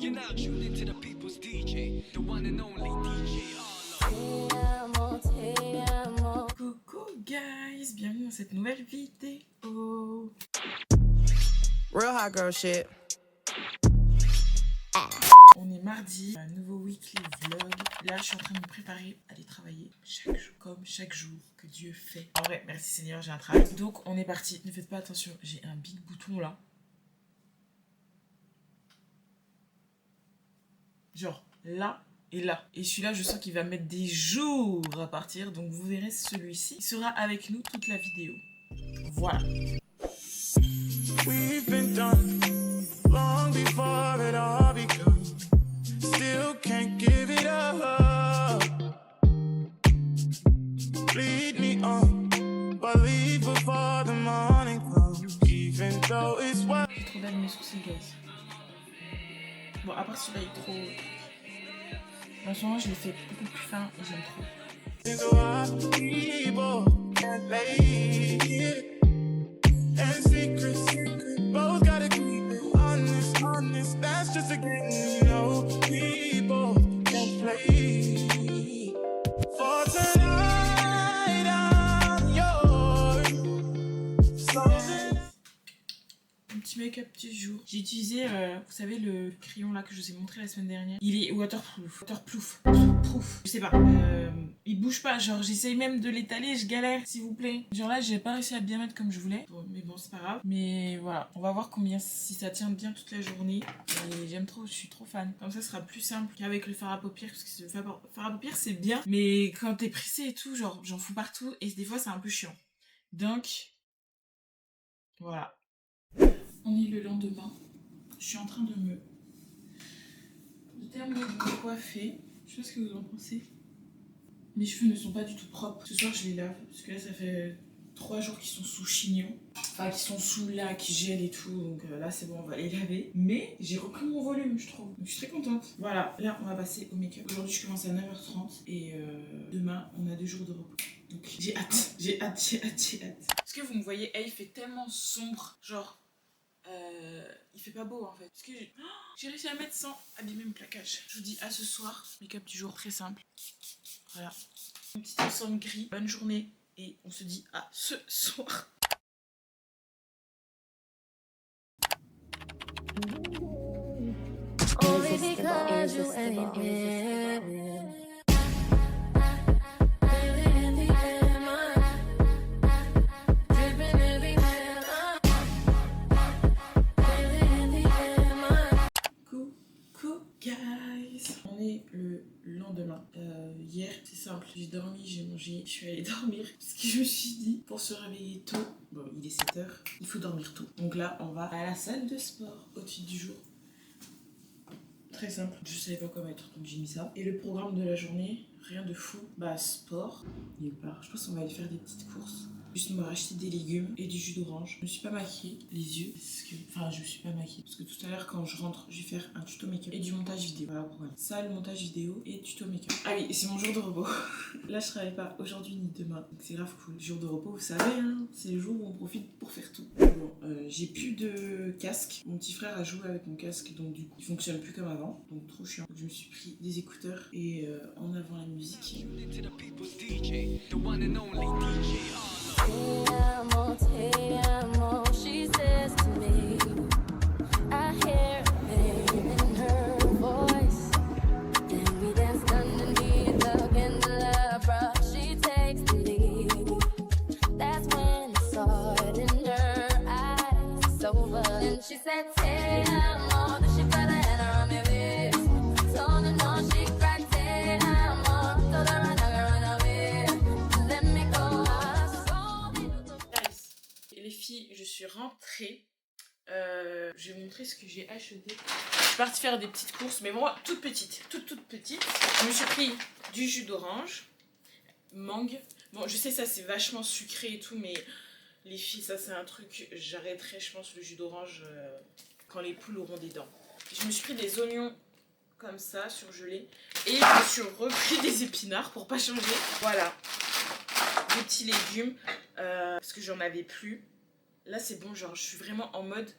You're now tuned into the people's DJ, the one and only DJ Arlo. Coucou guys, bienvenue dans cette nouvelle vidéo. Real hot girl shit. On est mardi, un nouveau weekly vlog. Là, je suis en train de me préparer à aller travailler chaque jour, comme chaque jour que Dieu fait. En vrai, merci Seigneur, j'ai un travail. Donc, on est parti. Ne faites pas attention, j'ai un big bouton là. Genre là et là. Et celui-là, je sens qu'il va mettre des jours à partir. Donc, vous verrez celui-ci. Il sera avec nous toute la vidéo. Voilà. We've been done long before it all begun. Still can't give it up. Lead me on, but leave before the morning comes. Even though it's what. J'ai trop d'amis mes sourcils, guys. Bon, à part celui-là, il est trop. En ce moment, je l'ai fait beaucoup plus fin et j'aime trop. So our people can't lay it. And secret, both gotta keep it honest, that's just a game, you know. People can't play. For tonight, I'm yours. So Un petit make-up du jour. J'ai utilisé, vous savez, le crayon là que je vous ai montré la semaine dernière. Il est waterproof. Je sais pas. Il bouge pas. Genre, j'essaye même de l'étaler. Je galère, s'il vous plaît. Genre là, j'ai pas réussi à bien mettre comme je voulais. Bon, mais bon, c'est pas grave. Mais voilà. On va voir combien, si ça tient bien toute la journée. Et j'aime trop. Je suis trop fan. Comme ça, ce sera plus simple qu'avec le fard à paupières. Parce que le fard à paupières, c'est bien. Mais quand t'es pressé et tout, genre, j'en fous partout. Et des fois, c'est un peu chiant. Donc, voilà. On est le lendemain. Je suis en train de terminer de me coiffer. Je sais pas ce que vous en pensez. Mes cheveux ne sont pas du tout propres. Ce soir, je les lave. Parce que là, ça fait 3 jours qu'ils sont sous chignon. Enfin, qu'ils sont sous là, qui gèlent et tout. Donc là, c'est bon, on va les laver. Mais j'ai repris mon volume, je trouve. Donc je suis très contente. Voilà, là, on va passer au make-up. Aujourd'hui, je commence à 9h30. Et demain, on a 2 jours de repos. Donc j'ai hâte. J'ai hâte. Parce que vous me voyez, il fait tellement sombre. Genre... il fait pas beau en fait. Parce que j'ai réussi à mettre sans abîmer mon plaquage. Je vous dis à ce soir. Make-up du jour très simple. Voilà. Un petit ensemble gris. Bonne journée. Et on se dit à ce soir. Only because you ain't here. Guys, on est le lendemain. Hier, c'est simple, j'ai dormi, j'ai mangé, je suis allée dormir. Parce que je me suis dit, pour se réveiller tôt, bon, il est 7h, il faut dormir tôt. Donc là, on va à la salle de sport au titre du jour. Très simple, je savais pas quoi mettre, donc j'ai mis ça. Et le programme de la journée, rien de fou. Bah, sport, nulle part. Je pense qu'on va aller faire des petites courses. Juste me racheter des légumes et du jus d'orange. Je me suis pas maquillée les yeux parce que... Enfin, je me suis pas maquillée parce que tout à l'heure quand je rentre, je vais faire un tuto make-up et du montage vidéo. Voilà pourquoi. Ça, le montage vidéo et tuto make-up. Ah oui, et c'est mon jour de repos. Là, je travaille pas aujourd'hui ni demain. Donc c'est grave cool. Jour de repos, vous savez, hein, c'est le jour où on profite pour faire tout. Bon, j'ai plus de casque. Mon petit frère a joué avec mon casque, donc du coup, il fonctionne plus comme avant. Donc trop chiant. Donc, je me suis pris des écouteurs et en avant la musique. Tuned into the people's DJ, the one and only DJ Arlo. Te amo, she says to me. I hear a pain in her voice. Then we dance underneath the candelabra. She takes the lead. That's when I saw it in her eyes. It's over. And she said, Te amo. Then she put her hand around my waist. So no, she cried, Te amo. Told her I'm not gonna run away. Let me go. Les filles, je suis rentrée. Je vais vous montrer ce que j'ai acheté. Je suis partie faire des petites courses, mais moi, toute petite. Toute petite. Je me suis pris du jus d'orange, mangue. Bon, je sais, ça c'est vachement sucré et tout, mais les filles, ça c'est un truc. J'arrêterai, je pense, le jus d'orange quand les poules auront des dents. Je me suis pris des oignons comme ça, surgelés. Et je me suis repris des épinards pour pas changer. Voilà. Des petits légumes. Parce que j'en avais plus. Là, c'est bon, genre, je suis vraiment en mode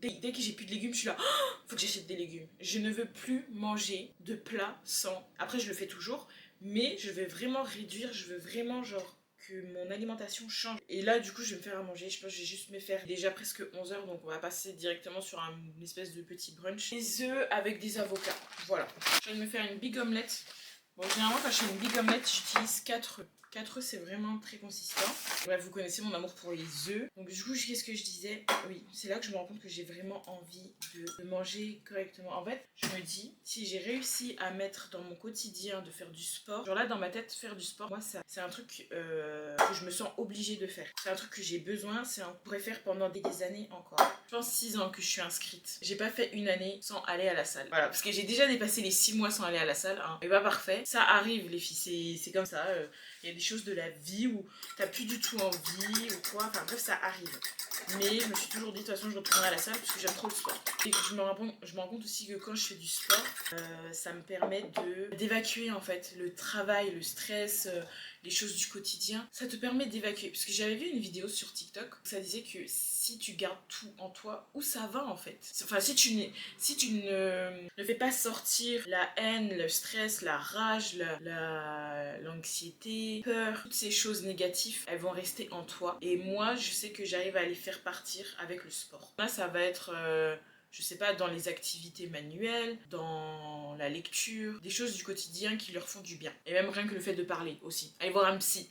Dès que j'ai plus de légumes, je suis là, oh, faut que j'achète des légumes. Je ne veux plus manger de plats sans. Après, je le fais toujours, mais je vais vraiment réduire, je veux vraiment genre que mon alimentation change. Et là, du coup, je vais me faire à manger. Je pense que je vais juste me faire. Il est déjà presque 11h, donc on va passer directement sur une espèce de petit brunch. Des œufs avec des avocats. Voilà. Je vais me faire une big omelette. Bon, généralement, quand je fais une big omelette, j'utilise 4 œufs. 4 œufs, c'est vraiment très consistant. Bref, vous connaissez mon amour pour les œufs. Donc du coup, qu'est-ce que je disais? Oui, c'est là que je me rends compte que j'ai vraiment envie de manger correctement. En fait, je me dis, si j'ai réussi à mettre dans mon quotidien de faire du sport, genre là, dans ma tête, faire du sport, moi, c'est un truc que je me sens obligée de faire. C'est un truc que j'ai besoin, c'est un que je pourrais faire pendant des années encore. Je pense 6 ans que je suis inscrite. J'ai pas fait une année sans aller à la salle. Voilà, parce que j'ai déjà dépassé les 6 mois sans aller à la salle. Hein. Mais pas parfait. Ça arrive, les filles, c'est comme ça. Il y a des choses de la vie où t'as plus du tout envie ou quoi. Enfin bref, ça arrive. Mais je me suis toujours dit, de toute façon, je retournerai à la salle parce que j'aime trop le sport. Et je me rends compte aussi que quand je fais du sport, ça me permet d'évacuer en fait le travail, le stress, les choses du quotidien. Ça te permet d'évacuer. Parce que j'avais vu une vidéo sur TikTok où ça disait que si tu gardes tout en toi, où ça va en fait? Enfin, si tu ne fais pas sortir la haine, le stress, la rage, l'anxiété, peur, toutes ces choses négatives, elles vont rester en toi. Et moi, je sais que j'arrive à les faire partir avec le sport. Là, ça va être... je sais pas, dans les activités manuelles, dans la lecture, des choses du quotidien qui leur font du bien. Et même rien que le fait de parler aussi. Aller voir un psy.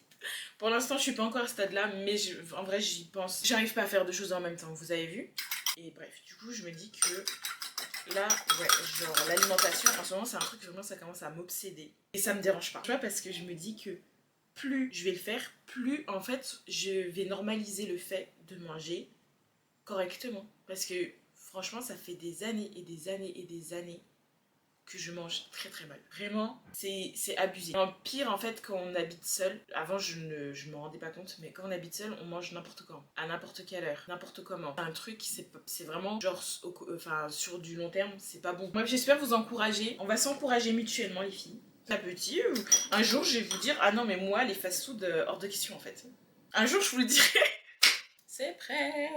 Pour l'instant, je suis pas encore à ce stade-là, mais en vrai, j'y pense. J'arrive pas à faire deux choses en même temps, vous avez vu? Et bref, du coup, je me dis que là, ouais, genre l'alimentation, en ce moment, c'est un truc vraiment, ça commence à m'obséder. Et ça me dérange pas. Tu vois, parce que je me dis que plus je vais le faire, plus en fait, je vais normaliser le fait de manger correctement. Parce que franchement, ça fait des années et des années et des années que je mange très très mal. Vraiment, c'est abusé. En pire, en fait, quand on habite seul, avant je me rendais pas compte, mais quand on habite seul, on mange n'importe quand, à n'importe quelle heure, n'importe comment. Un truc, c'est vraiment, genre, enfin, sur du long terme, c'est pas bon. Bref, j'espère vous encourager. On va s'encourager mutuellement, les filles. À petit, un jour, je vais vous dire, ah non, mais moi, les fast-food, hors de question, en fait. Un jour, je vous le dirai. C'est prêt,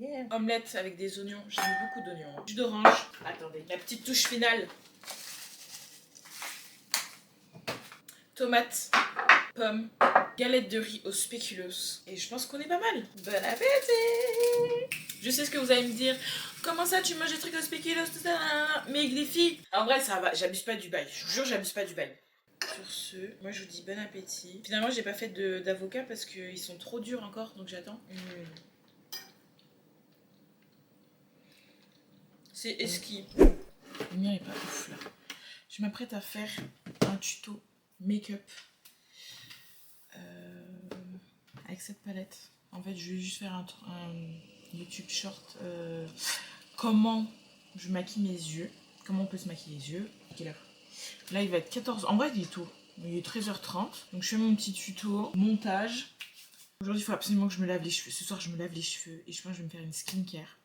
yeah. Omelette avec des oignons, j'aime beaucoup d'oignons. Jus d'orange, attendez, la petite touche finale. Tomates, pommes, galette de riz au spéculoos. Et je pense qu'on est pas mal. Bon appétit! Je sais ce que vous allez me dire. Comment ça, tu manges des trucs au spéculoos, tout ça? Mais les filles, en vrai, ça va, j'abuse pas du bail. Je vous jure, j'abuse pas du bail. Sur ce, moi je vous dis bon appétit. Finalement j'ai pas fait d'avocat parce qu'ils sont trop durs encore, donc j'attends. C'est esquive. Le mien est pas ouf là. Je m'apprête à faire un tuto make-up avec cette palette. En fait je vais juste faire un YouTube short. Comment je maquille mes yeux. Comment on peut se maquiller les yeux. Quelle heure? Là, il va être 14... En vrai, il est tôt. Il est 13h30. Donc, je fais mon petit tuto. Montage. Aujourd'hui, il faut absolument que je me lave les cheveux. Ce soir, je me lave les cheveux. Et je pense que je vais me faire une skincare.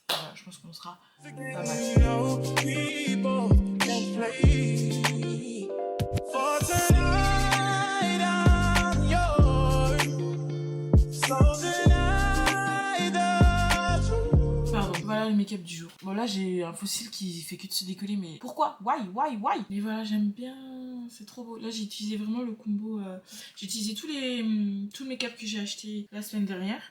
Voilà, je pense qu'on sera pas mal. Voilà le make-up du jour. Bon là j'ai un fossile qui fait que de se décoller, mais pourquoi? Why? Mais voilà, j'aime bien, c'est trop beau. Là j'ai utilisé vraiment le combo, j'ai utilisé tout le make-up que j'ai acheté la semaine dernière.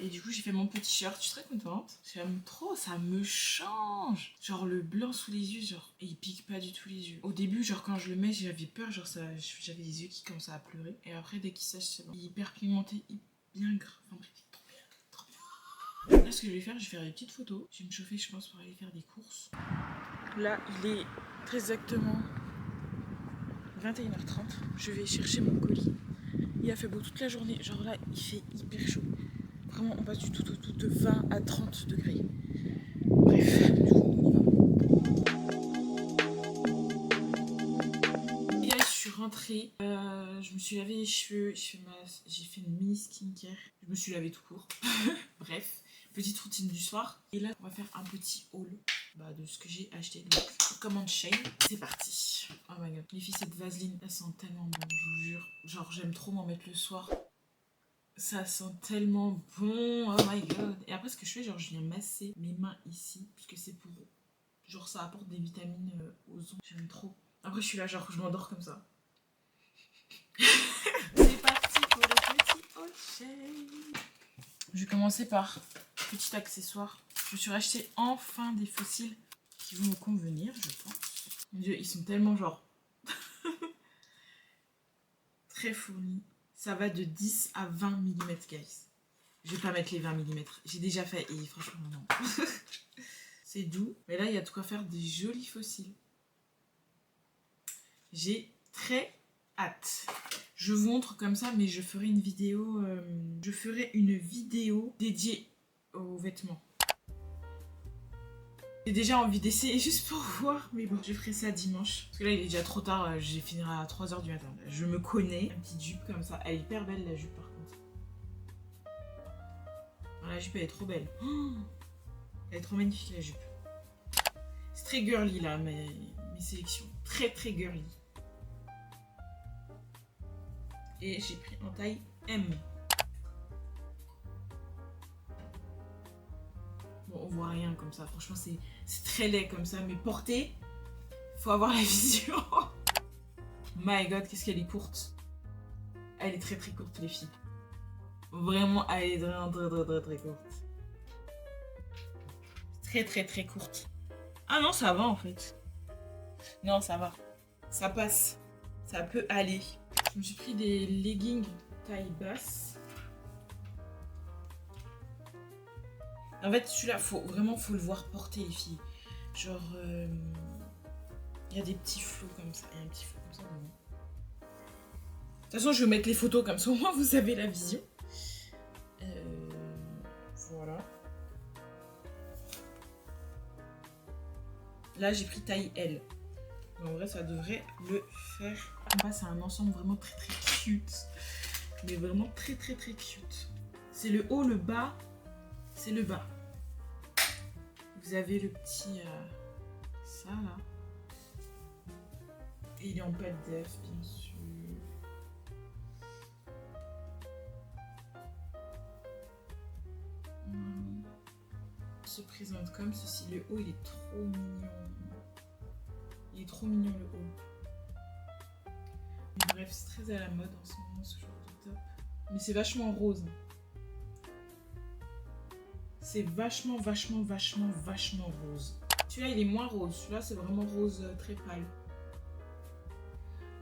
Et du coup j'ai fait mon petit shirt, je suis très contente. J'aime trop, ça me change. Genre le blanc sous les yeux, genre, et il pique pas du tout les yeux. Au début, genre quand je le mets, j'avais peur, genre j'avais les yeux qui commençaient à pleurer. Et après dès qu'il sèche, c'est bon. Il est hyper pigmenté, bien gras. Enfin bref. Là, ce que je vais faire des petites photos. Je vais me chauffer, je pense, pour aller faire des courses. Là, il est très exactement 21h30. Je vais chercher mon colis. Il a fait beau toute la journée. Genre là, il fait hyper chaud. Vraiment, on passe du tout de 20 à 30 degrés. Bref, du coup, on y va. Et là, je suis rentrée. Je me suis lavé les cheveux. J'ai fait une mini skincare. Je me suis lavé tout court. Bref. Petite routine du soir. Et là, on va faire un petit haul de ce que j'ai acheté. Donc, commande Shein. C'est parti. Oh my god. Les filles, cette vaseline, elle sent tellement bon, je vous jure. Genre, j'aime trop m'en mettre le soir. Ça sent tellement bon, oh my god. Et après ce que je fais, genre je viens masser mes mains ici, parce que c'est pour... Genre ça apporte des vitamines aux ongles, j'aime trop. Après je suis là, genre je m'endors comme ça. C'est parti pour le petit haul shave. Je vais commencer par petit accessoire. Je me suis racheté enfin des fossiles qui vont me convenir, je pense. Mon Dieu, ils sont tellement genre... très fournis. Ça va de 10 à 20 mm, guys. Je vais pas mettre les 20 mm. J'ai déjà fait et franchement, non. C'est doux. Mais là, il y a de quoi faire des jolis fossiles. J'ai très hâte. Je vous montre comme ça, mais je ferai une vidéo... dédiée aux vêtements. J'ai déjà envie d'essayer juste pour voir, mais bon, je ferai ça dimanche. Parce que là, il est déjà trop tard, j'ai fini à 3h du matin. Je me connais. Une petite jupe comme ça. Elle est hyper belle, la jupe, par contre. La jupe, elle est trop belle. Oh, elle est trop magnifique, la jupe. C'est très girly, là, mes sélections. Très, très girly. Et j'ai pris en taille M. Bon, on voit rien comme ça. Franchement, c'est très laid comme ça. Mais porter, faut avoir la vision. My god, qu'est-ce qu'elle est courte. Elle est très très courte, les filles. Vraiment, elle est très courte. Très très très courte. Ah non, ça va en fait. Non, ça va. Ça passe. Ça peut aller. Je me suis pris des leggings taille basse. En fait, celui-là, faut le voir porter, les filles. Genre, il y a des petits flots comme ça. Il y a un petit flot comme ça. De toute façon, je vais mettre les photos comme ça, au moins vous avez la vision. Voilà. Là, j'ai pris taille L. En vrai, ça devrait le faire. En bas, c'est un ensemble vraiment très très cute. Mais vraiment très très très cute. C'est le haut, le bas. C'est le bas. Vous avez le petit... ça là. Et il est en pâte d'œuf, bien sûr. Il se présente comme ceci. Le haut, il est trop mignon. Il est trop mignon, le haut. Mais bref, c'est très à la mode en ce moment, ce genre de top. Mais c'est vachement rose. C'est vachement rose. Celui-là, il est moins rose. Celui-là, c'est vraiment rose très pâle.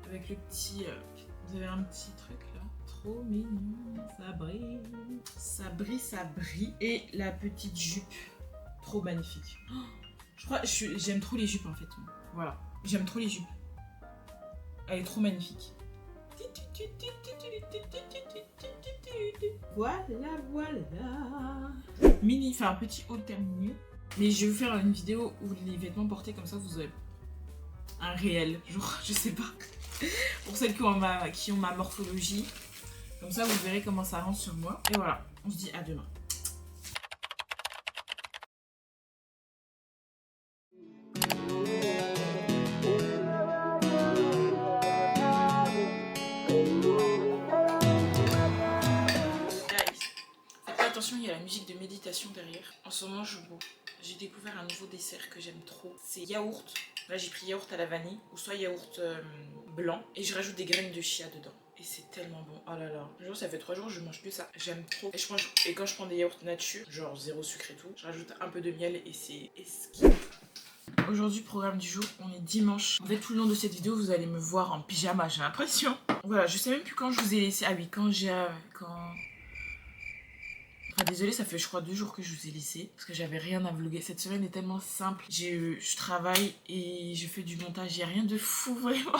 Avec le petit... vous avez un petit truc là. Trop mignon. Ça brille. Ça brille, ça brille. Et la petite jupe. Trop magnifique. Oh, je crois... J'aime trop les jupes en fait. Voilà. J'aime trop les jupes. Elle est trop magnifique. Voilà. Mini, enfin un petit haul terminé. Mais je vais vous faire une vidéo où les vêtements portés comme ça, vous avez un réel. Genre, je sais pas. Pour celles qui ont ma morphologie. Comme ça, vous verrez comment ça rentre sur moi. Et voilà, on se dit à demain. Il y a la musique de méditation derrière. En ce moment, j'ai découvert un nouveau dessert que j'aime trop. C'est yaourt. Là, j'ai pris yaourt à la vanille ou soit yaourt blanc. Et je rajoute des graines de chia dedans. Et c'est tellement bon. Oh là là. Genre, ça fait 3 jours que je mange que ça. J'aime trop. Et quand je prends des yaourts nature, genre zéro sucre et tout, je rajoute un peu de miel et c'est exquis. Aujourd'hui, programme du jour, on est dimanche. En fait, tout le long de cette vidéo, vous allez me voir en pyjama, j'ai l'impression. Voilà, je sais même plus quand je vous ai laissé. Ah oui, désolée, ça fait je crois 2 jours que je vous ai laissé parce que j'avais rien à vlogger. Cette semaine est tellement simple. Je travaille et je fais du montage. Il n'y a rien de fou vraiment.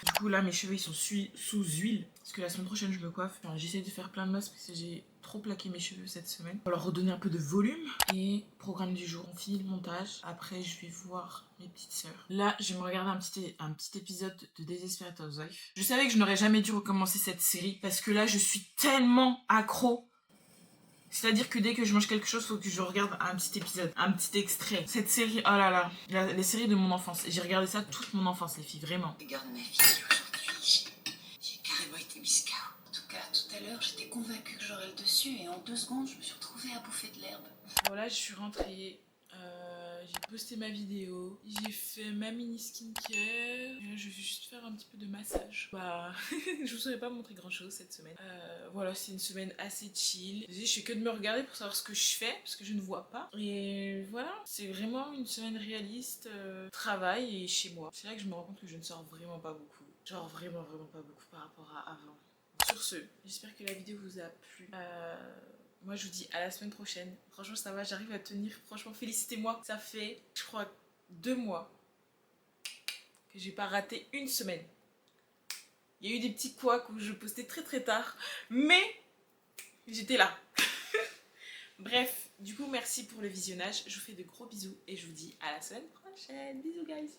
Du coup là mes cheveux ils sont sous huile. Parce que la semaine prochaine je me coiffe. Enfin, j'essaie de faire plein de masques parce que j'ai trop plaqué mes cheveux cette semaine. Pour leur redonner un peu de volume. Et programme du jour, on finit le montage. Après je vais voir mes petites sœurs. Là je vais me regarder un petit épisode de Desperate Housewives. Je savais que je n'aurais jamais dû recommencer cette série parce que là je suis tellement accro. C'est-à-dire que dès que je mange quelque chose, il faut que je regarde un petit épisode, un petit extrait. Cette série, oh là là, les séries de mon enfance. J'ai regardé ça toute mon enfance, les filles, vraiment. Regarde ma vie aujourd'hui, j'ai carrément été Miss K. En tout cas, tout à l'heure, j'étais convaincue que j'aurais le dessus et en 2 secondes, je me suis retrouvée à bouffer de l'herbe. Voilà, je suis rentrée. J'ai posté ma vidéo, j'ai fait ma mini skincare et là je vais juste faire un petit peu de massage. Bah, je vous aurais pas montré grand chose cette semaine. Voilà, c'est une semaine assez chill. Je fais que de me regarder pour savoir ce que je fais parce que je ne vois pas. Et voilà, c'est vraiment une semaine réaliste, travail et chez moi. C'est là que je me rends compte que je ne sors vraiment pas beaucoup. Genre vraiment pas beaucoup par rapport à avant. Sur ce, j'espère que la vidéo vous a plu. Moi je vous dis à la semaine prochaine. Franchement ça va, j'arrive à tenir. Franchement félicitez-moi. Ça fait je crois 2 mois que j'ai pas raté une semaine. Il y a eu des petits couacs où je postais très tard. Mais j'étais là. Bref, du coup merci pour le visionnage. Je vous fais de gros bisous et je vous dis à la semaine prochaine. Bisous guys.